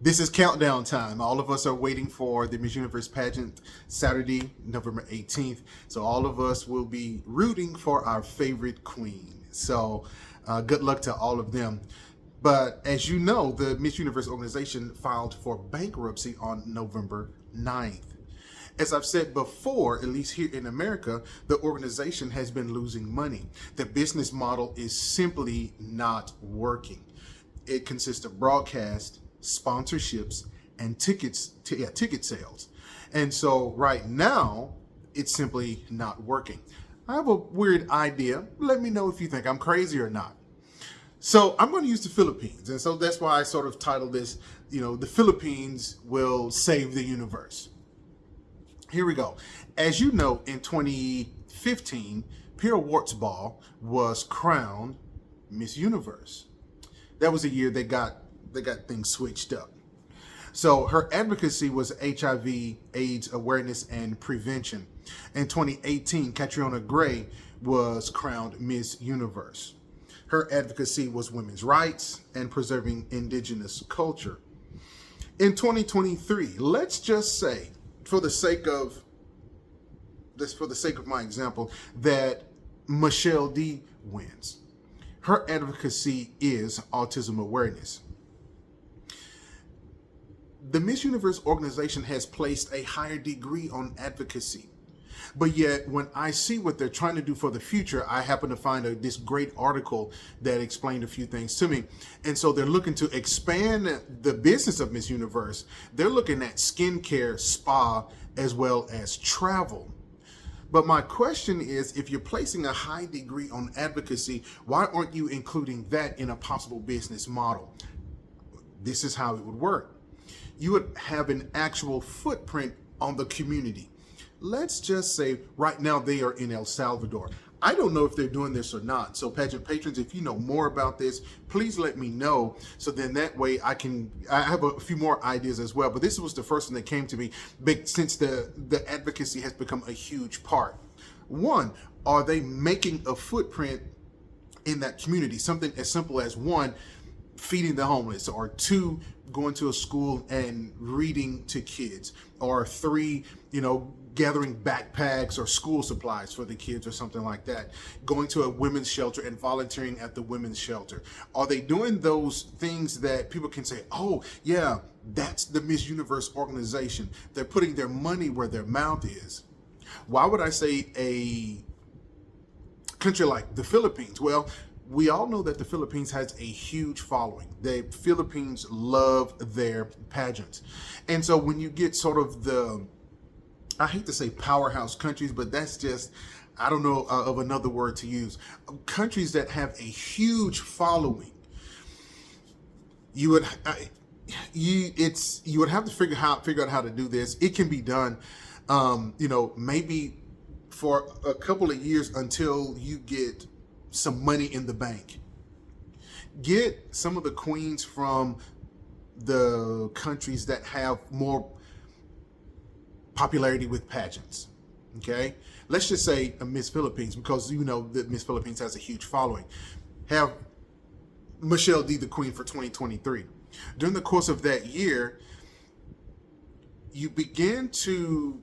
This is countdown time. All of us are waiting for the Miss Universe pageant Saturday, November 18th. So all of us will be rooting for our favorite queen. So good luck to all of them. But as you know, the Miss Universe organization filed for bankruptcy on November 9th. As I've said before, at least here in America, the organization has been losing money. The business model is simply not working. It consists of broadcast, sponsorships, and ticket sales. And so right now, it's simply not working. I have a weird idea. Let me know if you think I'm crazy or not. So I'm going to use the Philippines. And so that's why I sort of titled this, the Philippines will save the universe. Here we go. As you know, in 2015, Pierre Wartzball was crowned Miss Universe. That was a year they got things switched up. So her advocacy was HIV, AIDS awareness and prevention. In 2018, Catriona Gray was crowned Miss Universe. Her advocacy was women's rights and preserving indigenous culture. In 2023, let's just say, for the sake of my example, that Michelle D wins. Her advocacy is autism awareness. The Miss Universe organization has placed a higher degree on advocacy. But yet, when I see what they're trying to do for the future, I happen to find this great article that explained a few things to me. And so they're looking to expand the business of Miss Universe. They're looking at skincare, spa, as well as travel. But my question is, if you're placing a high degree on advocacy, why aren't you including that in a possible business model? This is how it would work. You would have an actual footprint on the community. Let's just say right now they are in El Salvador. I don't know if they're doing this or not. So pageant patrons, if you know more about this, please let me know. So then that way I have a few more ideas as well. But this was the first one that came to me since the advocacy has become a huge part. One, are they making a footprint in that community? Something as simple as one, feeding the homeless, or two, going to a school and reading to kids, or three, gathering backpacks or school supplies for the kids or something like that, going to a women's shelter and volunteering at the women's shelter. Are they doing those things that people can say, oh yeah, that's the Miss Universe organization? They're putting their money where their mouth is. Why would I say a country like the Philippines? Well, we all know that the Philippines has a huge following. The Philippines love their pageants. And so when you get sort of I hate to say powerhouse countries, but that's just, I don't know of another word to use. Countries that have a huge following, you would have to figure out how to do this. It can be done, maybe for a couple of years until you get some money in the bank. Get some of the queens from the countries that have more popularity with pageants. Okay, let's just say a Miss Philippines, because that Miss Philippines has a huge following. Have Michelle D the queen for 2023. During the course of that year, you begin to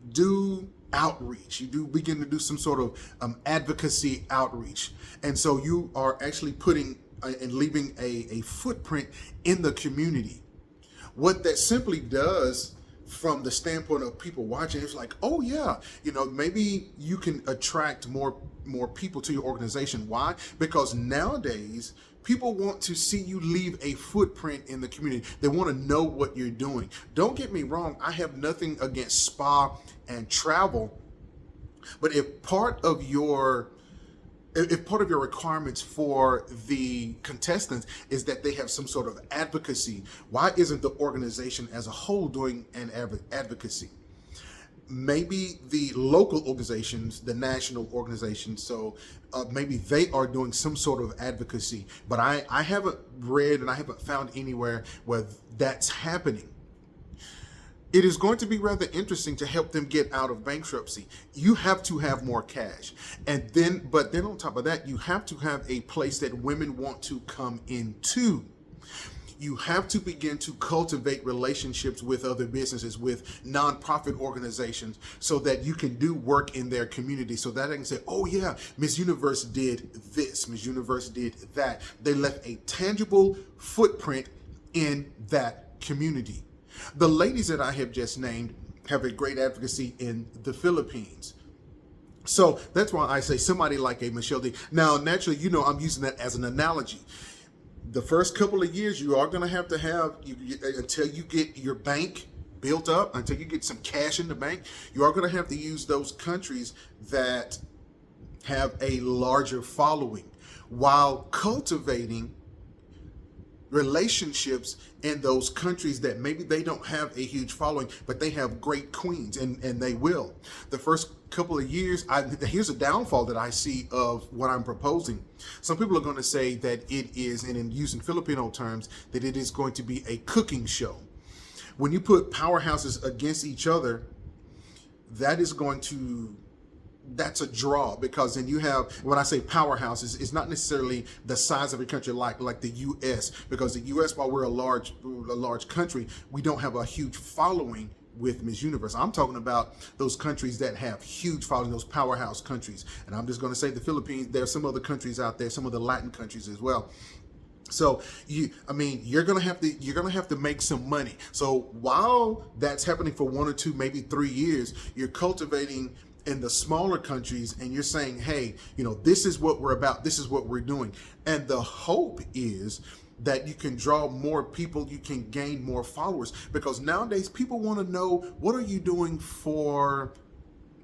do outreach. You do begin to do some sort of advocacy outreach. And so you are actually putting and leaving a footprint in the community. What that simply does from the standpoint of people watching, it's like, oh yeah, maybe you can attract more people to your organization. Why? Because nowadays people want to see you leave a footprint in the community. They want to know what you're doing. Don't get me wrong, I have nothing against spa and travel, but if part of your requirements for the contestants is that they have some sort of advocacy, why isn't the organization as a whole doing an advocacy? Maybe the local organizations, the national organizations, so maybe they are doing some sort of advocacy, but I haven't read and I haven't found anywhere where that's happening. It is going to be rather interesting to help them get out of bankruptcy. You have to have more cash. But then on top of that, you have to have a place that women want to come into. you have to begin to cultivate relationships with other businesses, with nonprofit organizations, so that you can do work in their community, so that they can say, oh yeah, Miss Universe did this, Miss Universe did that. They left a tangible footprint in that community. The ladies that I have just named have a great advocacy in the Philippines. So that's why I say somebody like a Michelle D. Now, naturally, I'm using that as an analogy. The first couple of years, you are going to have until you get your bank built up, until you get some cash in the bank, you are going to have to use those countries that have a larger following while cultivating relationships in those countries that maybe they don't have a huge following, but they have great queens, and they will. The first couple of years, here's a downfall that I see of what I'm proposing. Some people are going to say that it is, and in using Filipino terms, that it is going to be a cooking show. When you put powerhouses against each other, that's a draw, because then you have, when I say powerhouses, it's not necessarily the size of a country like the U.S., because the U.S., while we're a large country, we don't have a huge following with Miss Universe. I'm talking about those countries that have huge following, those powerhouse countries. And I'm just going to say the Philippines. There are some other countries out there, some of the Latin countries as well. So you're gonna have to make some money. So while that's happening for 1 or 2, maybe 3 years, you're cultivating in the smaller countries, and you're saying, hey, this is what we're about, this is what we're doing. And the hope is that you can draw more people, you can gain more followers, because nowadays people want to know, what are you doing for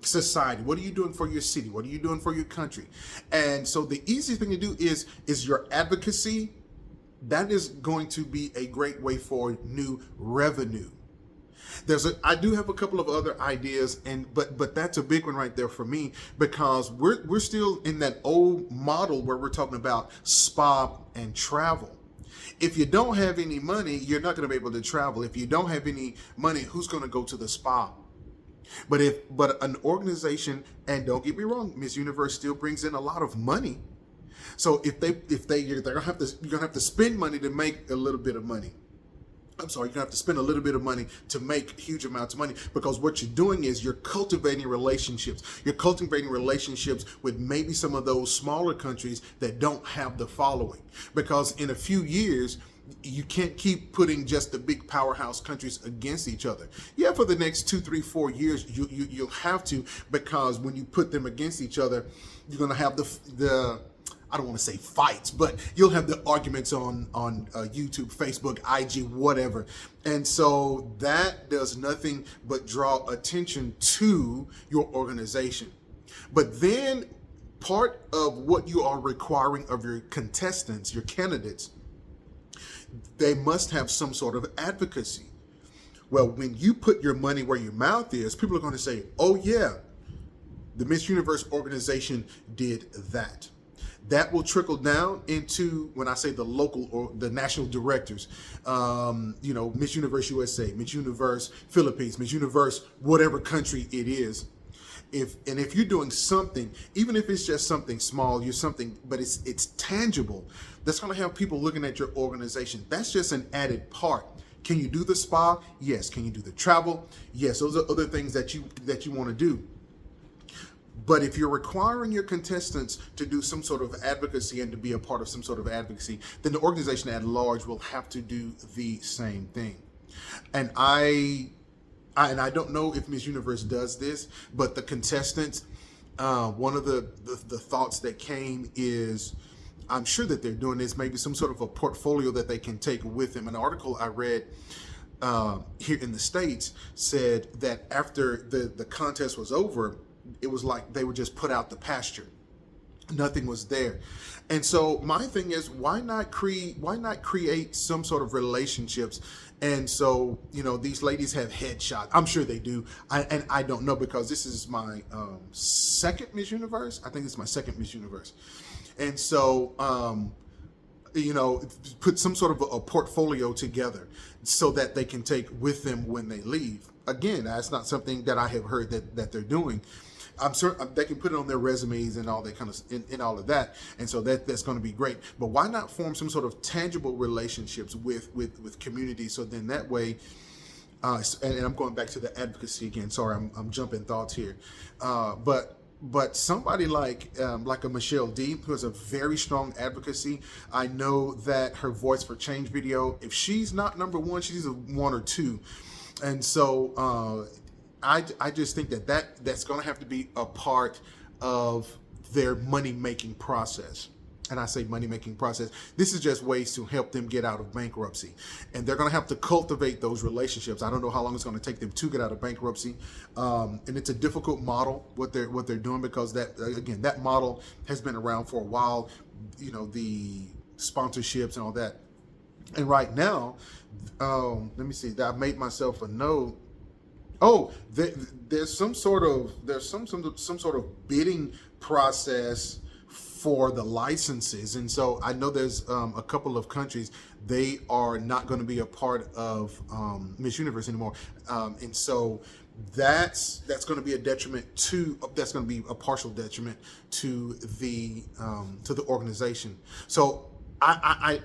society? What are you doing for your city? What are you doing for your country? And so the easiest thing to do is your advocacy. That is going to be a great way for new revenue. I do have a couple of other ideas, but that's a big one right there for me, because we're still in that old model where we're talking about spa and travel. If you don't have any money, you're not going to be able to travel. If you don't have any money, who's going to go to the spa? But an organization, and don't get me wrong, Miss Universe still brings in a lot of money. So you're gonna have to spend money to make a little bit of money. You're gonna have to spend a little bit of money to make huge amounts of money, because what you're doing is you're cultivating relationships. You're cultivating relationships with maybe some of those smaller countries that don't have the following, because in a few years, you can't keep putting just the big powerhouse countries against each other. Yeah, for the next 2, 3, 4 years, you'll have to, because when you put them against each other, you're gonna have the I don't want to say fights, but you'll have the arguments on YouTube, Facebook, IG, whatever. And so that does nothing but draw attention to your organization. But then part of what you are requiring of your contestants, your candidates, they must have some sort of advocacy. Well, when you put your money where your mouth is, people are going to say, oh yeah, the Miss Universe organization did that. That will trickle down into, when I say the local or the national directors, Miss Universe USA, Miss Universe Philippines, Miss Universe, whatever country it is. If you're doing something, even if it's just something small, but it's tangible, that's going to have people looking at your organization. That's just an added part. Can you do the spa? Yes. Can you do the travel? Yes. Those are other things that you want to do. But if you're requiring your contestants to do some sort of advocacy and to be a part of some sort of advocacy, then the organization at large will have to do the same thing. And I don't know if Miss Universe does this, but the contestants, one of the thoughts that came is, I'm sure that they're doing this, maybe some sort of a portfolio that they can take with them. An article I read here in the States said that after the contest was over, it was like they were just put out the pasture. Nothing was there. And so my thing is, why not create some sort of relationships? And so, these ladies have headshots. I'm sure they do. I don't know, because this is my second Miss Universe. I think it's my second Miss Universe. And so, put some sort of a portfolio together so that they can take with them when they leave. Again, that's not something that I have heard that they're doing. I'm certain they can put it on their resumes and all that kind of in all of that, and so that's going to be great. But why not form some sort of tangible relationships with community? So then that way, and I'm going back to the advocacy again. Sorry, I'm jumping thoughts here, but somebody like a Michelle D, who has a very strong advocacy. I know that her Voice for Change video, if she's not number one, she's a one or two, and so I just think that's going to have to be a part of their money making process. And I say money making process. This is just ways to help them get out of bankruptcy, and they're going to have to cultivate those relationships. I don't know how long it's going to take them to get out of bankruptcy, and it's a difficult model what they're doing, because that model has been around for a while. You know, the sponsorships and all that. And right now, let me see. I made myself a note. Oh, there's some sort of bidding process for the licenses, and so I know there's a couple of countries, they are not going to be a part of Miss Universe anymore, and so that's going to be a detriment to that's going to be a partial detriment to the organization. So I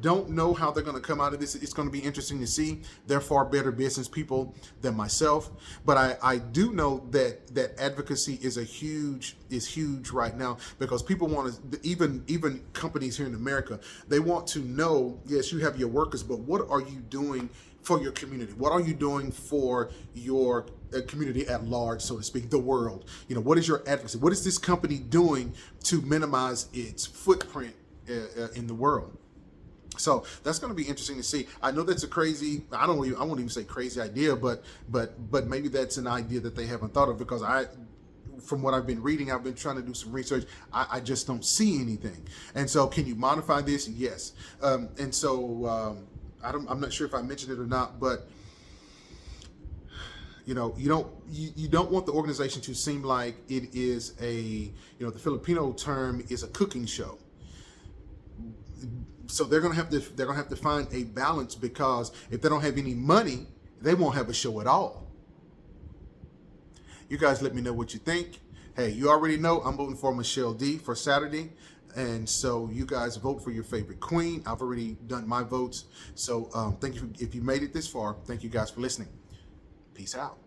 don't know how they're going to come out of this. It's going to be interesting to see. They're far better business people than myself, but I do know that advocacy is huge right now, because people want to, even companies here in America, they want to know, yes, you have your workers, but what are you doing for your community? What are you doing for your community at large, so to speak, the world? You know, what is your advocacy? What is this company doing to minimize its footprint in the world? So that's going to be interesting to see. I know that's a crazy, I won't even say crazy idea, but maybe that's an idea that they haven't thought of, because from what I've been reading, I've been trying to do some research, I just don't see anything. And so, can you modify this? Yes. And so I'm not sure if I mentioned it or not, but you know, you don't want the organization to seem like it is the Filipino term is a cooking show. So they're gonna have to find a balance, because if they don't have any money, they won't have a show at all. You guys let me know what you think. Hey, you already know I'm voting for Michelle D for Saturday, and so you guys vote for your favorite queen. I've already done my votes. So thank you if you made it this far. Thank you guys for listening. Peace out.